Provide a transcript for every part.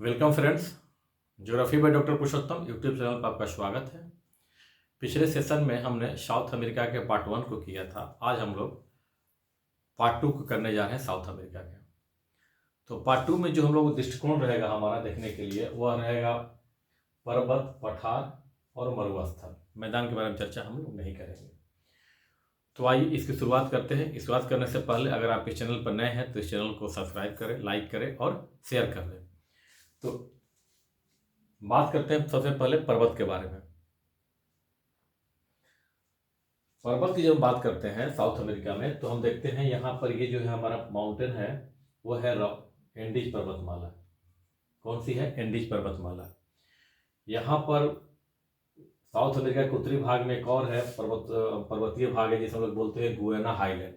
Welcome friends. Geography by doctor Purushottam YouTube channel पर आपका स्वागत है। पिछले सेशन में हमने साउथ अमेरिका के पार्ट 1 को किया था। आज हम लोग पार्ट 2 को करने जा रहे हैं साउथ अमेरिका के। तो पार्ट 2 में जो हम लोग दृष्टिकोण रहेगा हमारा देखने के लिए वह रहेगा पर्वत, पठार और मरुस्थल। मैदान के बारे में चर्चा हम लोग नहीं करेंगे। तो आइए इसकी शुरुआत करते हैं। शुरुआत करने से पहले अगर आप इस चैनल पर नए हैं तो इस चैनल को सब्सक्राइब करें, लाइक करें और शेयर कर दें। तो बात करते हैं सबसे पहले पर्वत के बारे में। पर्वत की जब बात करते हैं साउथ अमेरिका में तो हम देखते हैं यहाँ पर ये जो है हमारा माउंटेन है वो है एंडीज पर्वतमाला। कौन सी है? एंडीज पर्वतमाला। यहाँ पर साउथ अमेरिका के उत्तरी भाग में एक और है पर्वतीय भाग है जिसे हम लोग बोलते हैं गुयाना हाईलैंड।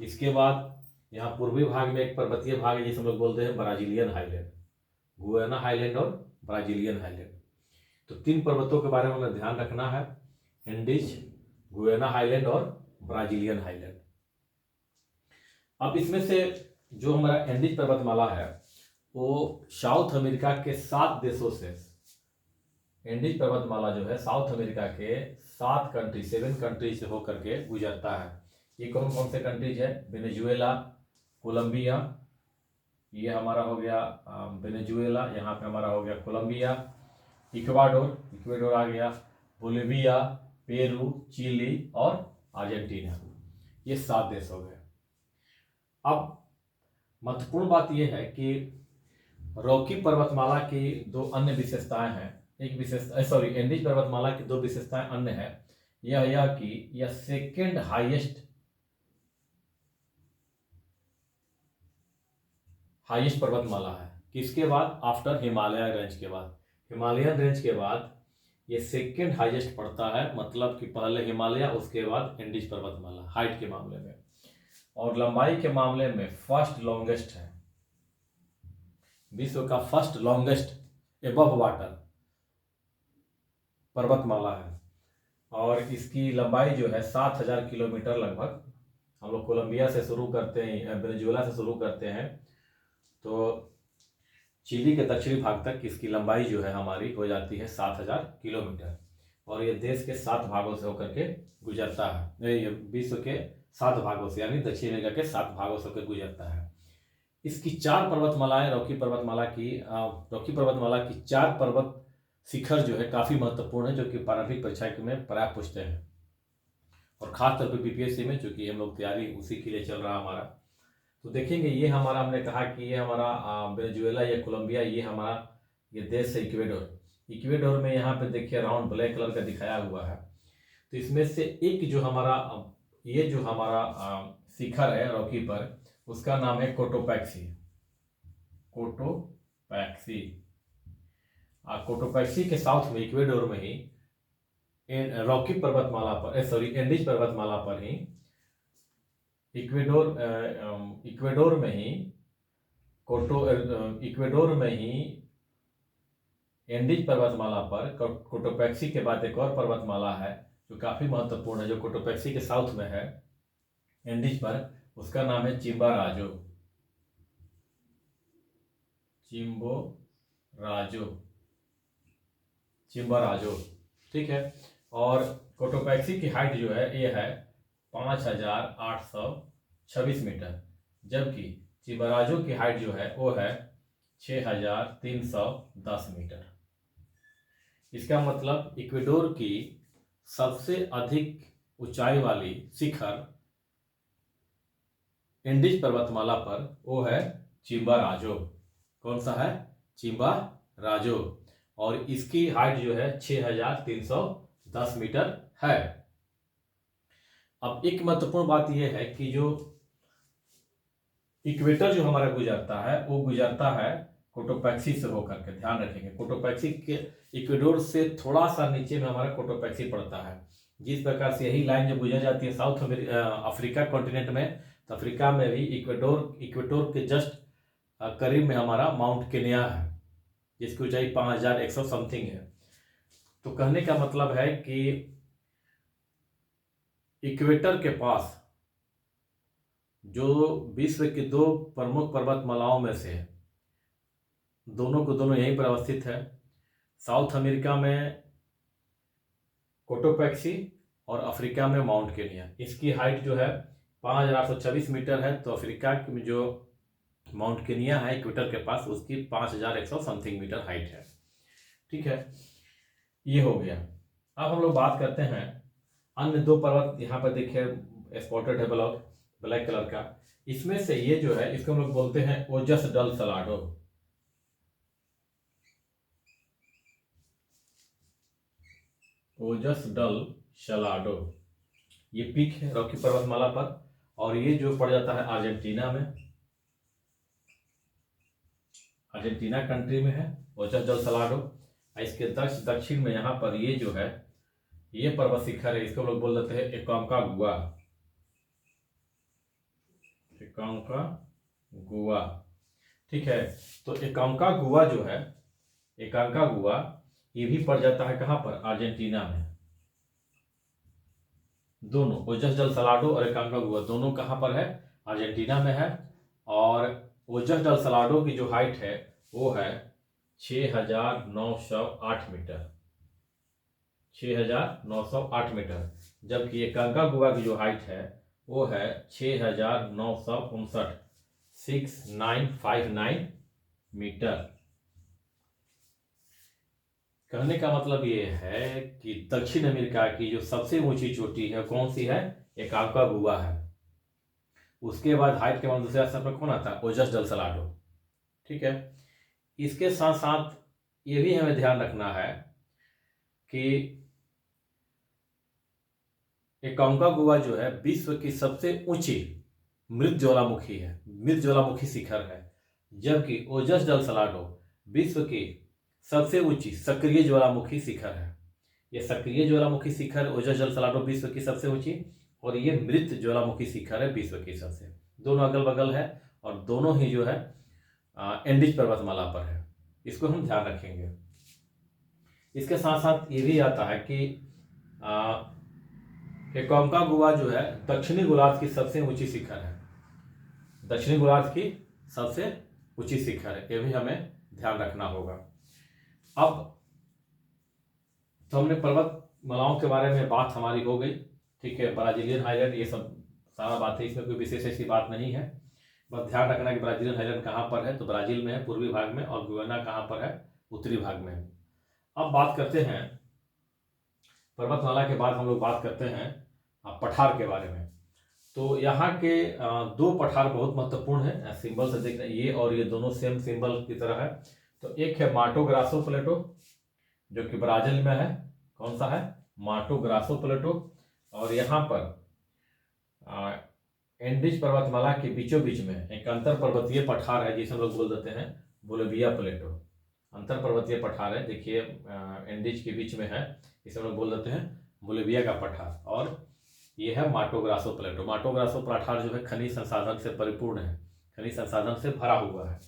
इसके बाद यहाँ पूर्वी भाग में एक पर्वतीय भाग है जिसे हम लोग बोलते हैं ब्राजीलियन हाईलैंड। गुयाना हाईलैंड और ब्राजीलियन हाईलैंड। तो तीन पर्वतों के बारे में हमें ध्यान रखना है, एंडीज, गुयाना हाईलैंड और ब्राजीलियन हाईलैंड। अब इसमें से जो हमारा एंडीज पर्वतमाला है वो साउथ अमेरिका के 7 देशों से, एंडीज पर्वतमाला जो है साउथ अमेरिका के 7 कंट्रीज से होकर के गुजरता है। ये कौन कौन से कंट्रीज है? वेनेजुएला, कोलंबिया, ये हमारा हो गया वेनेजुएला, यहाँ पे हमारा हो गया कोलंबिया, इक्वाडोर आ गया, बोलिविया, पेरू, चिली और अर्जेंटीना। ये 7 देश हो गए। अब महत्वपूर्ण बात यह है कि रॉकी पर्वतमाला की दो अन्य विशेषताएं हैं। एंडीज पर्वतमाला की 2 विशेषताएं अन्य है। यह कि यह सेकेंड हाईएस्ट पर्वतमाला है। किसके बाद? आफ्टर हिमालय रेंज के बाद। हिमालयन रेंज के बाद ये सेकेंड हाईएस्ट पड़ता है, मतलब कि पहले हिमालय उसके बाद एंडीज पर्वतमाला हाइट के मामले में, और लंबाई के मामले में फर्स्ट लॉन्गेस्ट है। विश्व का फर्स्ट लॉन्गेस्ट एबव वाटर पर्वतमाला है और इसकी लंबाई जो है 7000 किलोमीटर लगभग। हम लोग कोलंबिया से शुरू करते हैं, वेनेजुएला से शुरू करते हैं तो चिली के दक्षिणी भाग तक इसकी लंबाई जो है हमारी हो जाती है 7000 किलोमीटर और ये देश के 7 भागों से होकर के गुजरता है। ये विश्व के 7 भागों से, यानी दक्षिण अमेरिका के 7 भागों से होकर गुजरता है। इसकी 4 पर्वतमालाएं, रॉकी पर्वतमाला की 4 पर्वत शिखर जो है काफी महत्वपूर्ण है, जो कि प्रारंभिक परीक्षा में प्राय पूछते हैं और खासतौर पर बीपीएससी में, चूंकि हम लोग तैयारी उसी के लिए चल रहा हमारा। तो देखेंगे ये हमारा, हमने कहा कि ये हमारा वेनेजुएला या कोलंबिया, ये देश है इक्वेडोर में। यहाँ पे देखिए राउंड ब्लैक कलर का दिखाया हुआ है। तो इसमें से एक जो हमारा शिखर है रॉकी पर, उसका नाम है कोटोपैक्सी। कोटोपैक्सी के साउथ में इक्वेडोर में ही रॉकी पर्वतमाला पर एंडीज पर्वतमाला पर ही इक्वेडोर में ही एंडीज पर्वतमाला पर कोटोपैक्सी के बाद एक और पर्वतमाला है जो काफी महत्वपूर्ण है, जो कोटोपैक्सी के साउथ में है एंडीज पर। उसका नाम है चिम्बोराजो। ठीक है। और कोटोपैक्सी की हाइट जो है ये है 5826 मीटर, जबकि चिम्बोराजो की हाइट जो है वो है 6310 मीटर। इसका मतलब इक्वेडोर की सबसे अधिक ऊंचाई वाली शिखर एंडीज पर्वतमाला पर वो है चिम्बोराजो। कौन सा है? चिम्बोराजो। और इसकी हाइट जो है 6310 मीटर है। अब एक महत्वपूर्ण बात यह है कि जो इक्वेटर जो हमारा गुजरता है वो गुजरता है कोटोपैक्सी से होकर के। ध्यान रखेंगे, कोटोपैक्सी के इक्वेडोर से थोड़ा सा नीचे में हमारा कोटोपैक्सी पड़ता है। जिस प्रकार से यही लाइन जब गुजर जाती है अफ्रीका कॉन्टिनेंट में, तो अफ्रीका में भी इक्वेटोर के जस्ट करीब में हमारा माउंट केनिया है, जिसकी ऊंचाई 5100 समथिंग है। तो कहने का मतलब है कि इक्वेटर के पास जो विश्व की 2 प्रमुख पर्वतमालाओं में से दोनों को दोनों यहीं पर अवस्थित है। साउथ अमेरिका में कोटोपैक्सी और अफ्रीका में माउंट केनिया। इसकी हाइट जो है 5826 मीटर है, तो अफ्रीका में जो माउंट केनिया है इक्वेटर के पास, उसकी 5100 समथिंग मीटर हाइट है। ठीक है, ये हो गया। अब हम लोग बात करते हैं अन्य दो पर्वत। यहाँ पर देखिए स्पॉटेड है ब्लैक कलर का। इसमें से ये जो है इसको हम लोग बोलते हैं ओजस डल सलाडो। ओजस डल सलाडो ये पीक है रॉकी पर्वतमाला पर, और ये जो पड़ जाता है अर्जेंटीना में, अर्जेंटीना कंट्री में है ओजस डल सलाडो। इसके दक्षिण में यहाँ पर ये जो है ये पर्वत शिखर है, इसको हम लोग बोल देते हैं एकांकागुआ। एकांकागुआ, ठीक है। तो एकांकागुआ जो है, एकांकागुआ ये भी पड़ जाता है कहाँ पर, अर्जेंटीना में। दोनों ओजस डल सलाडो और एकांकागुआ दोनों कहाँ पर है, अर्जेंटीना में है। और ओजस डल सलाडो की जो हाइट है वो है 6908 मीटर, 6908 मीटर। जबकि एकांकागुआ की जो हाइट है वो है 6959, 6959 मीटर। कहने का मतलब ये है कि दक्षिण अमेरिका की जो सबसे ऊंची चोटी है कौन सी है, एकांकागुआ है। उसके बाद हाइट के बाद दूसरे स्थान पर कौन आता है, ओजस डल सलाडो। ठीक है, इसके साथ साथ ये भी हमें ध्यान रखना है कि एकांकागुआ जो है विश्व की सबसे ऊंची मृत ज्वालामुखी है, मृत ज्वालामुखी शिखर है। जबकि ओजस डल सलाडो विश्व की सबसे ऊंची सक्रिय ज्वालामुखी शिखर है। यह सक्रिय ज्वालामुखी शिखर ओजस डल सलाडो विश्व की सबसे ऊंची, और ये मृत ज्वालामुखी शिखर है विश्व की सबसे। दोनों अगल बगल है और दोनों ही जो है एंडीज पर्वतमाला पर है। इसको हम ध्यान रखेंगे। इसके साथ साथ ये भी आता है कि एकांकागुआ जो है दक्षिणी गोलार्ध की सबसे ऊंची शिखर है, दक्षिणी गोलार्ध की सबसे ऊंची शिखर है। ये भी हमें ध्यान रखना होगा। अब तो हमने पर्वतमालाओं के बारे में बात हमारी हो गई। ठीक है, ब्राजीलियन हाईलैंड ये सब सारा बात है, इसमें कोई विशेष ऐसी बात नहीं है। बस ध्यान रखना कि ब्राजीलियन हाईलैंड कहाँ पर है, तो ब्राजील में है पूर्वी भाग में, और गुयाना कहाँ पर है, उत्तरी भाग में है। अब बात करते हैं पर्वतमाला के बाद हम लोग बात करते हैं पठार के बारे में। तो यहाँ के दो पठार बहुत महत्वपूर्ण है, सिंबल से देख रहे हैं, ये और ये दोनों सेम सिंबल की तरह है। तो एक है माटो ग्रासो प्लेटो जो कि ब्राजील में है। कौन सा है, माटो ग्रासो प्लेटो। और यहाँ पर एंडीज पर्वतमाला के बीचों बीच में एक अंतर पर्वतीय पठार है जिसे हम लोग बोल देते हैं बोलिविया प्लेटो। अंतर पर्वतीय पठार है, देखिए एंडीज के बीच में है, इसे हम लोग बोल देते हैं बोलिविया का पठार। और ये है माटो ग्रासो प्लेटो। माटो ग्रासो पठार जो है खनिज संसाधन से परिपूर्ण है, खनिज संसाधन से भरा हुआ है।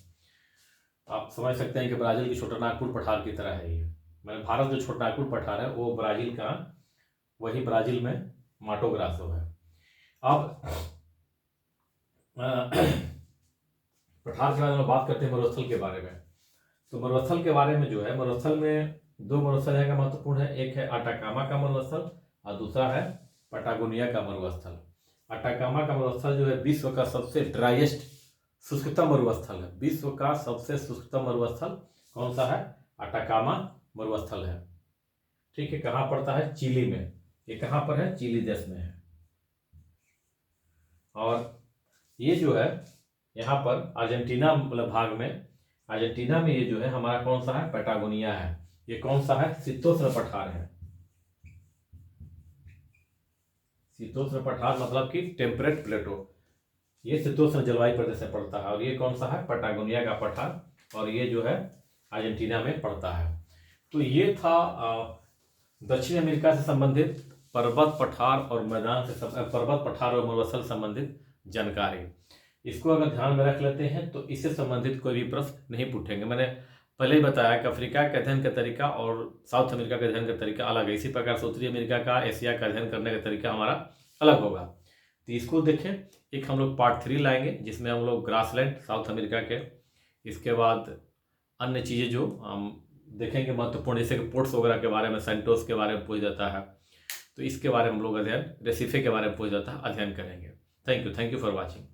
आप समझ सकते हैं कि ब्राजील की छोटानागपुर पठार की तरह है ये। मैंने भारत जो छोटानागपुर पठार है वो ब्राजील का, वही ब्राजील में माटो ग्रासो है। अब पठार के बारे में बात करते हैं मरुस्थल के बारे में। तो मरुस्थल के बारे में जो है, मरुस्थल में दो मरुस्थल यहाँ का महत्वपूर्ण है, एक है अटाकामा का मरुस्थल और दूसरा है पटागोनिया का मरुस्थल। अटाकामा का मरुस्थल जो है विश्व का सबसे ड्राइएस्ट शुष्कतम मरुस्थल है। विश्व का सबसे शुष्कतम मरुस्थल कौन सा है, अटाकामा मरुस्थल है। ठीक है, कहाँ पड़ता है, चिली में। ये कहाँ पर है, चिली देश में है। और ये जो है यहाँ पर अर्जेंटीना मतलब भाग में, अर्जेंटीना में ये जो है हमारा कौन सा है, पैटागोनिया है। ये कौन सा है, शीतोष्ण पठार है। शीतोष्ण पठार मतलब कि टेम्परेट प्लेटो, ये शीतोष्ण जलवायु प्रदेश में पड़ता है। और ये कौन सा है, पैटागोनिया का पठार, और ये जो है अर्जेंटीना में पड़ता है। तो ये था दक्षिण अमेरिका से संबंधित पर्वत पठार और मैदान से पर्वत पठार और मरुस्थल संबंधित जानकारी। इसको अगर ध्यान में रख लेते हैं तो इससे संबंधित कोई भी प्रश्न नहीं पूछेंगे। मैंने पहले ही बताया कि अफ्रीका के अध्ययन का तरीका और साउथ अमेरिका के अध्ययन का तरीका अलग है। इसी प्रकार से उत्तरी अमेरिका का, एशिया का अध्ययन करने का तरीका हमारा अलग होगा। तो इसको देखें। एक हम लोग पार्ट 3 लाएंगे जिसमें हम लोग ग्रासलैंड साउथ अमेरिका के, इसके बाद अन्य चीज़ें जो हम देखेंगे महत्वपूर्ण, जैसे कि पोर्ट्स वगैरह के बारे में, सेंटोस के बारे में पूछ जाता है, तो इसके बारे में हम लोग अध्ययन, रेसिफे के बारे में पूछ जाता है, अध्ययन करेंगे। Thank you for watching.